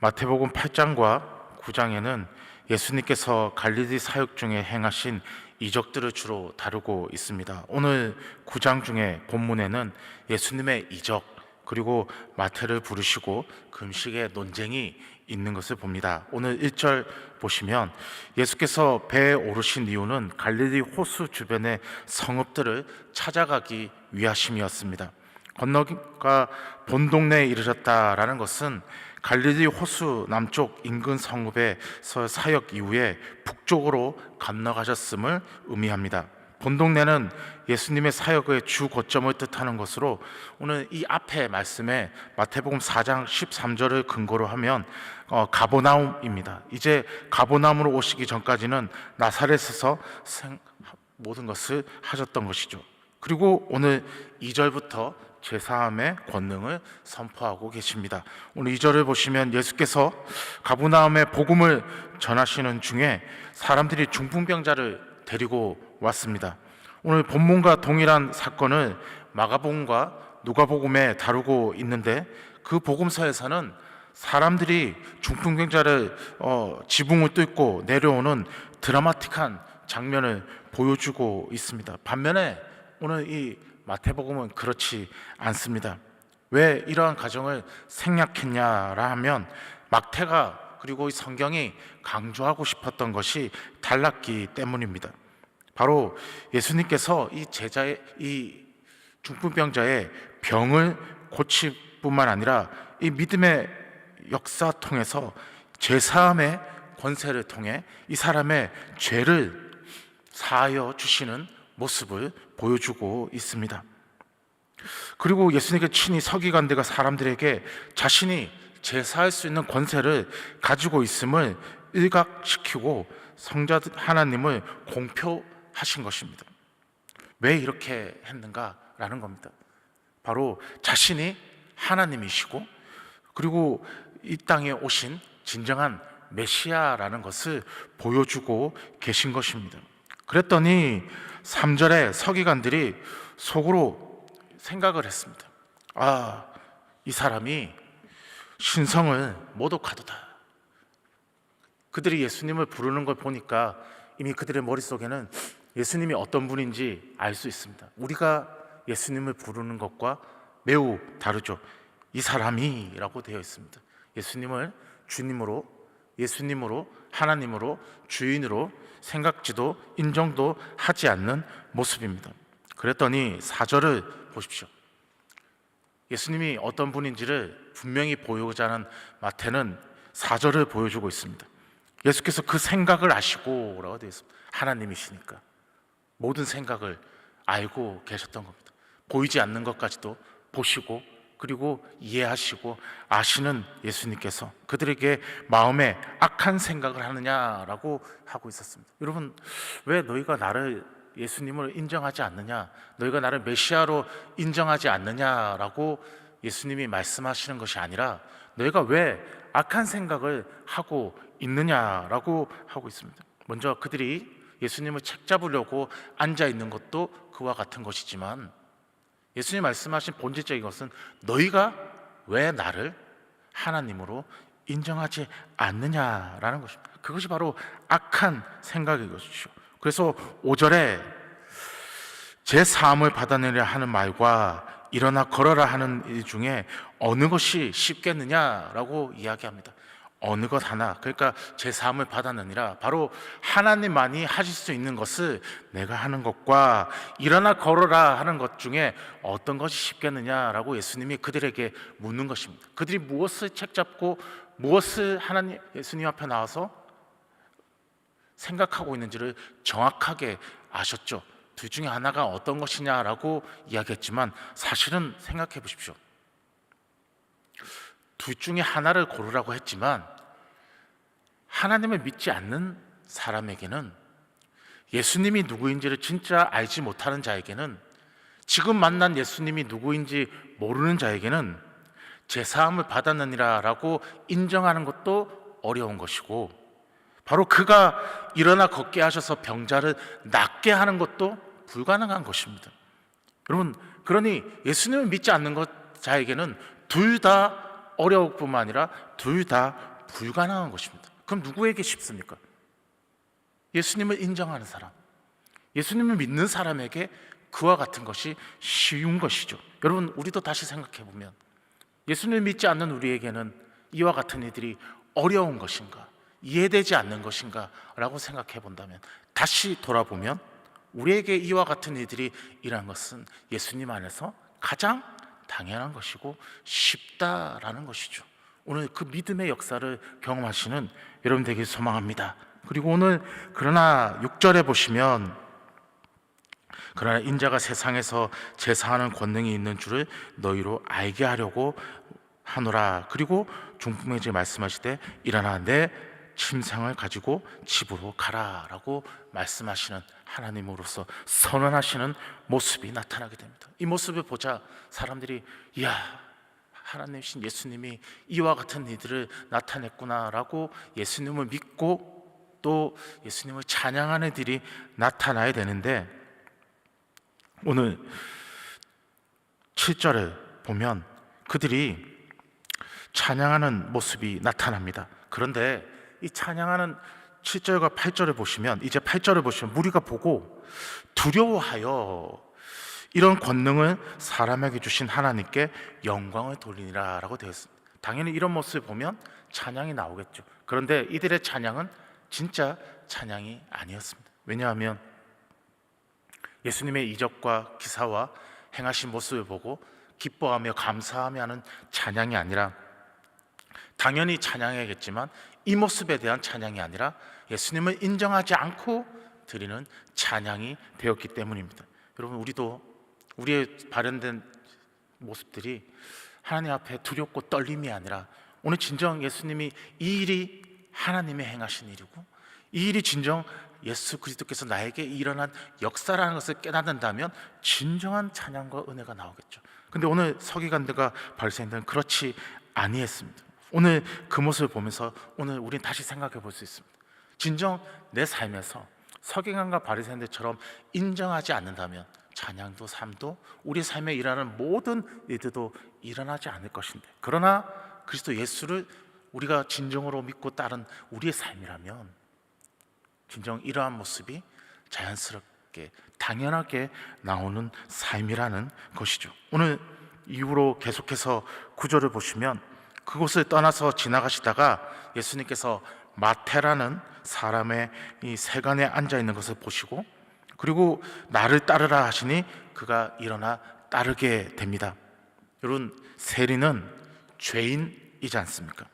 마태복음 8장과 9장에는 예수님께서 갈릴리 사역 중에 행하신 이적들을 주로 다루고 있습니다. 오늘 9장 중에 본문에는 예수님의 이적 그리고 마태를 부르시고 금식의 논쟁이 있는 것을 봅니다. 오늘 1절 보시면 예수께서 배에 오르신 이유는 갈릴리 호수 주변의 성읍들을 찾아가기 위하심이었습니다. 건너가 본 동네에 이르렀다라는 것은 갈릴리 호수 남쪽 인근 성읍에서 사역 이후에 북쪽으로 건너가셨음을 의미합니다. 본 동네는 예수님의 사역의 주 거점을 뜻하는 것으로 오늘 이 앞에 말씀에 마태복음 4장 13절을 근거로 하면 가버나움입니다. 이제 가버나움으로 오시기 전까지는 나사렛에서 모든 것을 하셨던 것이죠. 그리고 오늘 2절부터 제사함의 권능을 선포하고 계십니다. 오늘 2절을 보시면 예수께서 가버나움에 복음을 전하시는 중에 사람들이 중풍병자를 데리고 왔습니다. 오늘 본문과 동일한 사건을 마가복음과 누가복음에 다루고 있는데 그 복음서에서는 사람들이 중풍병자를 지붕을 뚫고 내려오는 드라마틱한 장면을 보여주고 있습니다. 반면에 오늘 이 마태복음은 그렇지 않습니다. 왜 이러한 가정을 생략했냐라 하면 마태가 그리고 이 성경이 강조하고 싶었던 것이 달랐기 때문입니다. 바로 예수님께서 이 중풍병자의 병을 고칠 뿐만 아니라 이 믿음의 역사 통해서 죄사함의 권세를 통해 이 사람의 죄를 사하여 주시는 모습을 보여주고 있습니다. 그리고 예수님께 친히 서기관들과 사람들에게 자신이 제사할 수 있는 권세를 가지고 있음을 일각시키고 성자 하나님을 공표하신 것입니다. 왜 이렇게 했는가라는 겁니다. 바로 자신이 하나님이시고 그리고 이 땅에 오신 진정한 메시아라는 것을 보여주고 계신 것입니다. 그랬더니 3절에 서기관들이 속으로 생각을 했습니다. 이 사람이 신성을 모독하도다. 그들이 예수님을 부르는 걸 보니까 이미 그들의 머릿속에는 예수님이 어떤 분인지 알 수 있습니다. 우리가 예수님을 부르는 것과 매우 다르죠. 이 사람이라고 되어 있습니다. 예수님을 주님으로, 예수님으로, 하나님으로, 주인으로 생각지도 인정도 하지 않는 모습입니다. 그랬더니 4절을 보십시오. 예수님이 어떤 분인지를 분명히 보여오자 하는 마태는 4절을 보여주고 있습니다. 예수께서 그 생각을 아시고 라고 되어 있습니다. 하나님이시니까 모든 생각을 알고 계셨던 겁니다. 보이지 않는 것까지도 보시고 그리고 이해하시고 아시는 예수님께서 그들에게 마음에 악한 생각을 하느냐라고 하고 있었습니다. 여러분, 왜 너희가 나를 예수님을 인정하지 않느냐, 너희가 나를 메시아로 인정하지 않느냐라고 예수님이 말씀하시는 것이 아니라 너희가 왜 악한 생각을 하고 있느냐라고 하고 있습니다. 먼저 그들이 예수님을 책잡으려고 앉아 있는 것도 그와 같은 것이지만 예수님 말씀하신 본질적인 것은 너희가 왜 나를 하나님으로 인정하지 않느냐라는 것입니다. 그것이 바로 악한 생각인 것이죠. 그래서 5절에 제 사함을 받아내려 하는 말과 일어나 걸어라 하는 일 중에 어느 것이 쉽겠느냐라고 이야기합니다. 어느 것 하나, 그러니까 제 사함을 받아내니라, 바로 하나님만이 하실 수 있는 것을 내가 하는 것과 일어나 걸어라 하는 것 중에 어떤 것이 쉽겠느냐라고 예수님이 그들에게 묻는 것입니다. 그들이 무엇을 책잡고 무엇을 예수님 앞에 나와서 생각하고 있는지를 정확하게 아셨죠. 둘 중에 하나가 어떤 것이냐라고 이야기했지만 사실은 생각해 보십시오. 둘 중에 하나를 고르라고 했지만 하나님을 믿지 않는 사람에게는, 예수님이 누구인지를 진짜 알지 못하는 자에게는, 지금 만난 예수님이 누구인지 모르는 자에게는 제사함을 받았느니라 라고 인정하는 것도 어려운 것이고, 바로 그가 일어나 걷게 하셔서 병자를 낫게 하는 것도 불가능한 것입니다. 여러분, 그러니 예수님을 믿지 않는 자에게는 둘 다 어려울 뿐만 아니라 둘 다 불가능한 것입니다. 그럼 누구에게 쉽습니까? 예수님을 인정하는 사람, 예수님을 믿는 사람에게 그와 같은 것이 쉬운 것이죠. 여러분, 우리도 다시 생각해 보면 예수님을 믿지 않는 우리에게는 이와 같은 일들이 어려운 것인가, 이해되지 않는 것인가 라고 생각해 본다면, 다시 돌아보면 우리에게 이와 같은 일들이 일어난 것은 예수님 안에서 가장 당연한 것이고 쉽다라는 것이죠. 오늘 그 믿음의 역사를 경험하시는 여러분 되길 소망합니다. 그리고 오늘 그러나 6절에 보시면, 그러나 인자가 세상에서 제사하는 권능이 있는 줄을 너희로 알게 하려고 하노라. 그리고 중풍에게 말씀하시되 일어나 내 침상을 가지고 집으로 가라라고 말씀하시는 하나님으로서 선언하시는 모습이 나타나게 됩니다. 이 모습을 보자 사람들이 이야, 하나님이신 예수님이 이와 같은 일들을 나타냈구나라고 예수님을 믿고 또 예수님을 찬양하는 일이 나타나야 되는데, 오늘 7절을 보면 그들이 찬양하는 모습이 나타납니다. 그런데 이 찬양하는 7절과 8절을 보시면, 이제 8절을 보시면 무리가 보고 두려워하여 이런 권능을 사람에게 주신 하나님께 영광을 돌리니라 라고 되어 있습니다. 당연히 이런 모습을 보면 찬양이 나오겠죠. 그런데 이들의 찬양은 진짜 찬양이 아니었습니다. 왜냐하면 예수님의 이적과 기사와 행하신 모습을 보고 기뻐하며 감사하며 하는 찬양이 아니라, 당연히 찬양해야겠지만 이 모습에 대한 찬양이 아니라 예수님을 인정하지 않고 드리는 찬양이 되었기 때문입니다. 여러분, 우리도 우리의 발현된 모습들이 하나님 앞에 두렵고 떨림이 아니라, 오늘 진정 예수님이 이 일이 하나님의 행하신 일이고 이 일이 진정 예수 그리스도께서 나에게 일어난 역사라는 것을 깨닫는다면 진정한 찬양과 은혜가 나오겠죠. 근데 오늘 서기관들과 바리새인들은 그렇지 아니했습니다. 오늘 그 모습을 보면서 오늘 우리는 다시 생각해 볼 수 있습니다. 진정 내 삶에서 서기관과 바리새인들처럼 인정하지 않는다면 찬양도 삶도 우리 삶에 일어나는 모든 일들도 일어나지 않을 것인데, 그러나 그리스도 예수를 우리가 진정으로 믿고 따른 우리의 삶이라면 진정 이러한 모습이 자연스럽게 당연하게 나오는 삶이라는 것이죠. 오늘 이후로 계속해서 구절을 보시면 그곳을 떠나서 지나가시다가 예수님께서 마태라는 사람의 이 세간에 앉아 있는 것을 보시고, 그리고 나를 따르라 하시니 그가 일어나 따르게 됩니다. 여러분, 세리는 죄인이지 않습니까?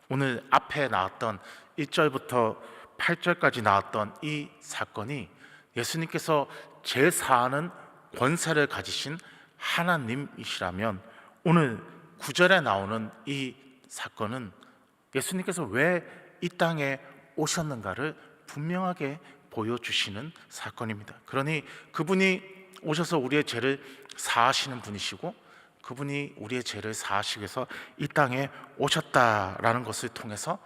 오늘 앞에 나왔던 1절부터 8절까지 나왔던 이 사건이 예수님께서 제사하는 권세를 가지신 하나님이시라면, 오늘 9절에 나오는 이 사건은 예수님께서 왜 이 땅에 오셨는가를 분명하게 보여주시는 사건입니다. 그러니 그분이 오셔서 우리의 죄를 사하시는 분이시고, 그분이 우리의 죄를 사하시기 위해서 이 땅에 오셨다라는 것을 통해서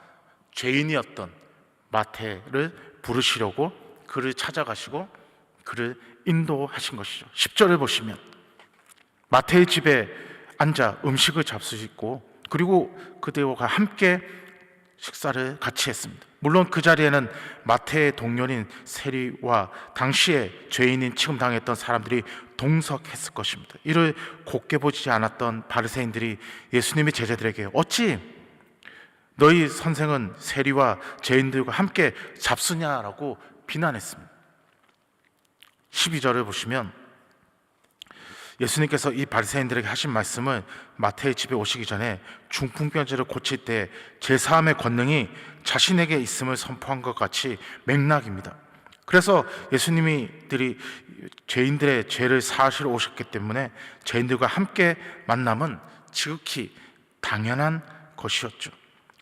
죄인이었던 마태를 부르시려고 그를 찾아가시고 그를 인도하신 것이죠. 10절을 보시면 마태의 집에 앉아 음식을 잡수시고, 그리고 그들과 함께 식사를 같이 했습니다. 물론 그 자리에는 마태의 동료인 세리와 당시에 죄인인 취급당했던 사람들이 동석했을 것입니다. 이를 곱게 보지 않았던 바리새인들이 예수님의 제자들에게 어찌 너희 선생은 세리와 죄인들과 함께 잡수냐라고 비난했습니다. 12절을 보시면 예수님께서 이 바리새인들에게 하신 말씀을 마태의 집에 오시기 전에 중풍병자를 고칠 때 제사함의 권능이 자신에게 있음을 선포한 것 같이 맥락입니다. 그래서 예수님들이 죄인들의 죄를 사하시러 오셨기 때문에 죄인들과 함께 만남은 지극히 당연한 것이었죠.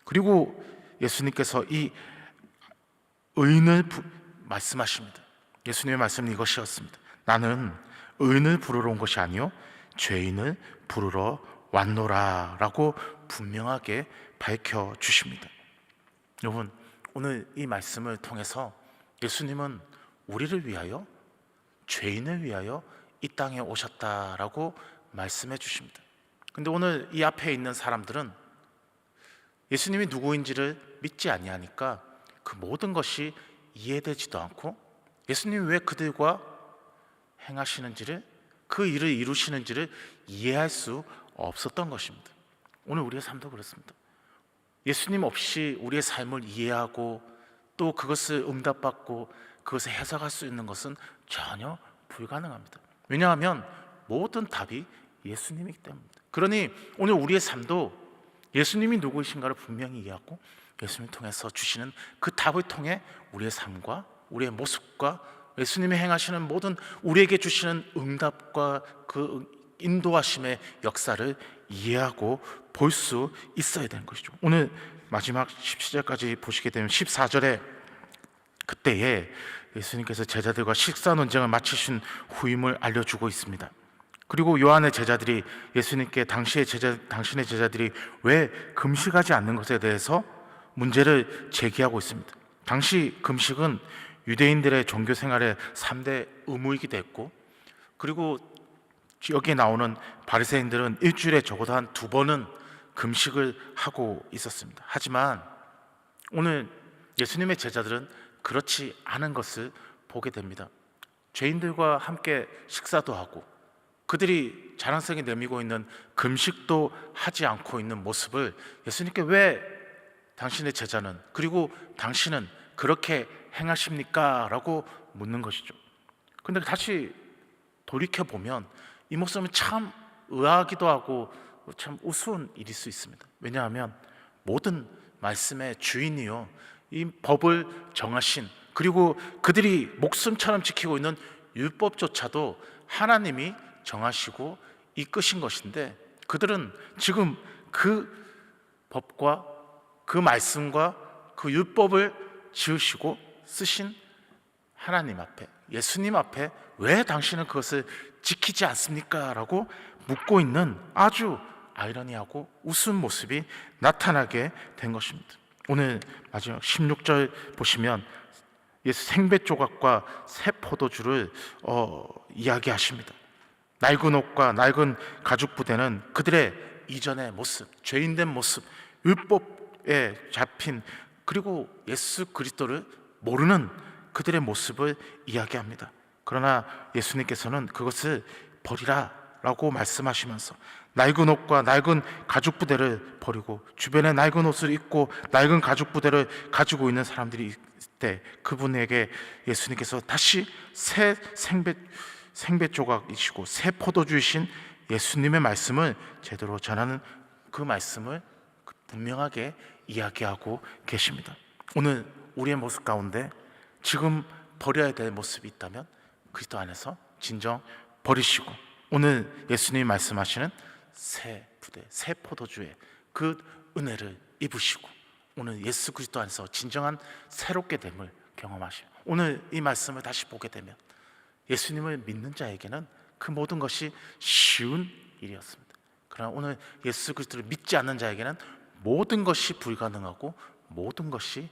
그리고 예수님께서 이 의인을 말씀하십니다. 예수님의 말씀은 이것이었습니다. 나는 의인을 부르러 온 것이 아니요 죄인을 부르러 왔노라 라고 분명하게 밝혀주십니다. 여러분, 오늘 이 말씀을 통해서 예수님은 우리를 위하여, 죄인을 위하여 이 땅에 오셨다라고 말씀해 주십니다. 근데 오늘 이 앞에 있는 사람들은 예수님이 누구인지를 믿지 아니하니까 그 모든 것이 이해되지도 않고 예수님이 왜 그들과 행하시는지를, 그 일을 이루시는지를 이해할 수 없었던 것입니다. 오늘 우리의 삶도 그렇습니다. 예수님 없이 우리의 삶을 이해하고 또 그것을 응답받고 그것을 해석할 수 있는 것은 전혀 불가능합니다. 왜냐하면 모든 답이 예수님이기 때문입니다. 그러니 오늘 우리의 삶도 예수님이 누구이신가를 분명히 이해하고 예수님을 통해서 주시는 그 답을 통해 우리의 삶과 우리의 모습과 예수님이 행하시는 모든 우리에게 주시는 응답과 그 인도하심의 역사를 이해하고 볼 수 있어야 되는 것이죠. 오늘 마지막 17절까지 보시게 되면 14절에 그때에 예수님께서 제자들과 식사 논쟁을 마치신 후임을 알려주고 있습니다. 그리고 요한의 제자들이 예수님께 당신의 제자들이 왜 금식하지 않는 것에 대해서 문제를 제기하고 있습니다. 당시 금식은 유대인들의 종교 생활의 3대 의무이기도 했고, 그리고 여기에 나오는 바리새인들은 일주일에 적어도 한 2번은 금식을 하고 있었습니다. 하지만 오늘 예수님의 제자들은 그렇지 않은 것을 보게 됩니다. 죄인들과 함께 식사도 하고 그들이 자랑스럽게 내밀고 있는 금식도 하지 않고 있는 모습을 예수님께 왜 당신의 제자는, 그리고 당신은 그렇게 행하십니까? 라고 묻는 것이죠. 그런데 다시 돌이켜보면 이 모습은 참 의아하기도 하고 참 우스운 일일 수 있습니다. 왜냐하면 모든 말씀의 주인이요, 이 법을 정하신, 그리고 그들이 목숨처럼 지키고 있는 율법조차도 하나님이 정하시고 이끄신 것인데, 그들은 지금 그 법과 그 말씀과 그 율법을 지으시고 쓰신 하나님 앞에, 예수님 앞에 왜 당신은 그것을 지키지 않습니까? 라고 묻고 있는 아주 아이러니하고 우스운 모습이 나타나게 된 것입니다. 오늘 마지막 16절 보시면 예수 생배 조각과 새 포도주를 이야기하십니다. 낡은 옷과 낡은 가죽 부대는 그들의 이전의 모습, 죄인된 모습, 율법에 잡힌, 그리고 예수 그리스도를 모르는 그들의 모습을 이야기합니다. 그러나 예수님께서는 그것을 버리라 라고 말씀하시면서 낡은 옷과 낡은 가죽 부대를 버리고 주변에 낡은 옷을 입고 낡은 가죽 부대를 가지고 있는 사람들이 있을 때 그분에게 예수님께서 다시 새 생배 조각이시고 새 포도주이신 예수님의 말씀을 제대로 전하는 그 말씀을 분명하게 이야기하고 계십니다. 오늘 우리의 모습 가운데 지금 버려야 될 모습이 있다면 그리스도 안에서 진정 버리시고 오늘 예수님이 말씀하시는 새 부대, 새 포도주의 그 은혜를 입으시고 오늘 예수 그리스도 안에서 진정한 새롭게 됨을 경험하시고 오늘 이 말씀을 다시 보게 되면 예수님을 믿는 자에게는 그 모든 것이 쉬운 일이었습니다. 그러나 오늘 예수 그리스도를 믿지 않는 자에게는 모든 것이 불가능하고 모든 것이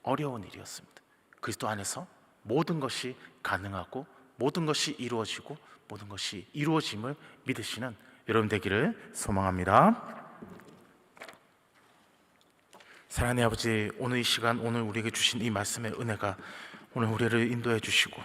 어려운 일이었습니다. 그리스도 안에서 모든 것이 가능하고 모든 것이 이루어지고 모든 것이 이루어짐을 믿으시는 여러분 되기를 소망합니다. 사랑하는 아버지, 오늘 이 시간 오늘 우리에게 주신 이 말씀의 은혜가 오늘 우리를 인도해 주시고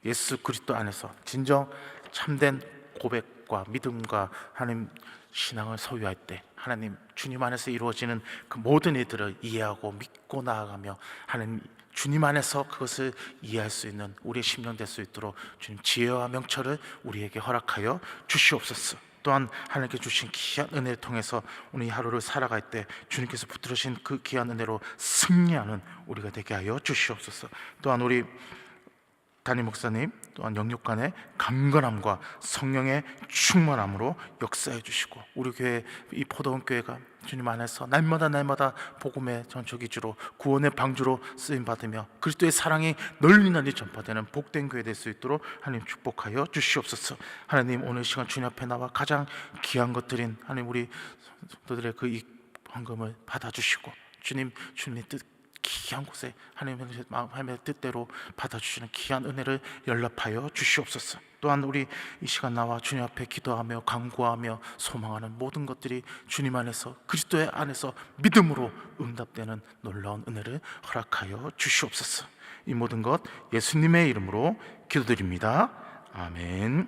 예수 그리스도 안에서 진정 참된 고백과 믿음과 하나님 신앙을 소유할 때 하나님 주님 안에서 이루어지는 그 모든 일들을 이해하고 믿고 나아가며 하나님 주님 안에서 그것을 이해할 수 있는 우리의 심령 될 수 있도록 주님 지혜와 명철을 우리에게 허락하여 주시옵소서. 또한 하나님께 주신 귀한 은혜를 통해서 오늘 이 하루를 살아갈 때 주님께서 붙들으신 그 귀한 은혜로 승리하는 우리가 되게 하여 주시옵소서. 또한 우리 담임 목사님 또한 영육간의 강건함과 성령의 충만함으로 역사해 주시고 우리 교회 이 포도원 교회가 주님 안에서 날마다 복음의 전초기주로 구원의 방주로 쓰임 받으며 그리스도의 사랑이 널리 전파되는 복된 교회 될 수 있도록 하나님 축복하여 주시옵소서. 하나님 오늘 시간 주님 앞에 나와 가장 귀한 것들인 하나님 우리 성도들의 그 이 헌금을 받아주시고 주님의 뜻 귀한 곳에 하나님의 뜻대로 받아주시는 귀한 은혜를 연락하여 주시옵소서. 또한 우리 이 시간 나와 주님 앞에 기도하며 간구하며 소망하는 모든 것들이 주님 안에서, 그리스도의 안에서 믿음으로 응답되는 놀라운 은혜를 허락하여 주시옵소서. 이 모든 것 예수님의 이름으로 기도드립니다. 아멘.